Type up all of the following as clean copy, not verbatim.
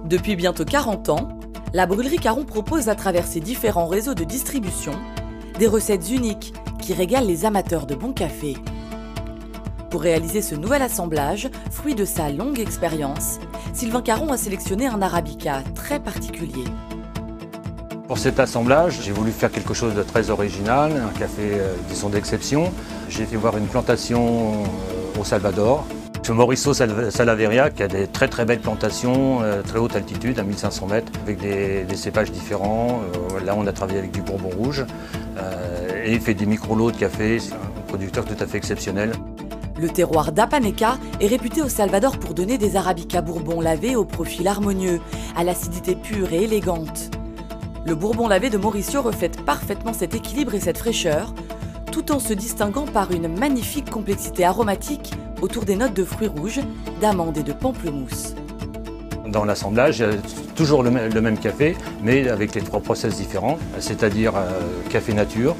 Depuis bientôt 40 ans, la brûlerie Caron propose à travers ses différents réseaux de distribution des recettes uniques qui régalent les amateurs de bon café. Pour réaliser ce nouvel assemblage, fruit de sa longue expérience, Sylvain Caron a sélectionné un arabica très particulier. Pour cet assemblage, j'ai voulu faire quelque chose de très original, un café disons d'exception. J'ai fait voir une plantation au Salvador. Ce Mauricio Salaverria qui a des très belles plantations, très haute altitude, à 1500 mètres, avec des cépages différents. Là, on a travaillé avec du Bourbon rouge et il fait des micro-lots de café. C'est un producteur tout à fait exceptionnel. Le terroir d'Apaneca est réputé au Salvador pour donner des arabicas bourbon lavés au profil harmonieux, à l'acidité pure et élégante. Le bourbon lavé de Mauricio reflète parfaitement cet équilibre et cette fraîcheur, tout en se distinguant par une magnifique complexité aromatique autour des notes de fruits rouges, d'amandes et de pamplemousse. Dans l'assemblage, il y a toujours le même café, mais avec les 3 process différents, c'est-à-dire café nature,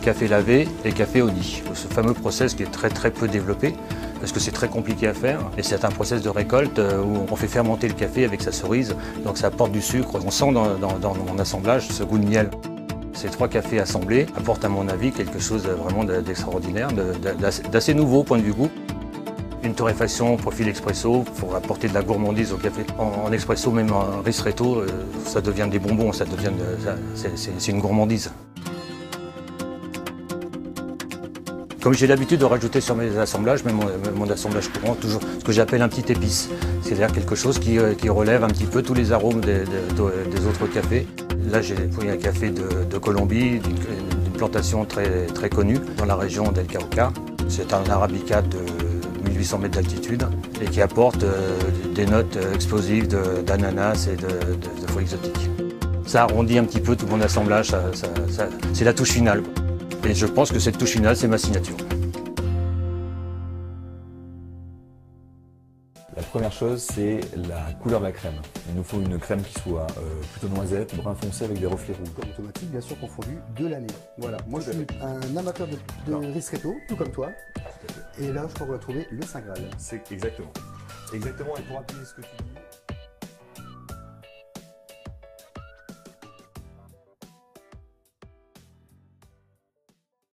café lavé et café au nid. Ce fameux process qui est très peu développé, parce que c'est très compliqué à faire. Et c'est un process de récolte où on fait fermenter le café avec sa cerise, donc ça apporte du sucre. On sent dans mon assemblage ce goût de miel. Ces 3 cafés assemblés apportent à mon avis quelque chose vraiment d'extraordinaire, d'assez nouveau au point de vue goût. Une torréfaction profil expresso pour apporter de la gourmandise au café. En expresso, même en ristretto, ça devient des bonbons, c'est une gourmandise. Comme j'ai l'habitude de rajouter sur mes assemblages, même mon assemblage courant, toujours ce que j'appelle un petit épice. C'est-à-dire quelque chose qui relève un petit peu tous les arômes des autres cafés. Là, j'ai pris un café de Colombie, d'une plantation très connue dans la région d'El Cauca. C'est un arabica de 1800 mètres d'altitude et qui apporte des notes explosives d'ananas et de fruits exotiques. Ça arrondit un petit peu tout mon assemblage, c'est la touche finale. Et je pense que cette touche finale, c'est ma signature. La première chose, c'est la couleur de la crème. Il nous faut une crème qui soit plutôt noisette, brun foncé avec des reflets rouges. Automatique, bien sûr, confondu de l'année. Voilà, moi je suis un amateur de ristretto, tout comme toi. Et là, je crois qu'on va trouver le Saint Graal. C'est exactement. Exactement, et pour appuyer ce que tu dis.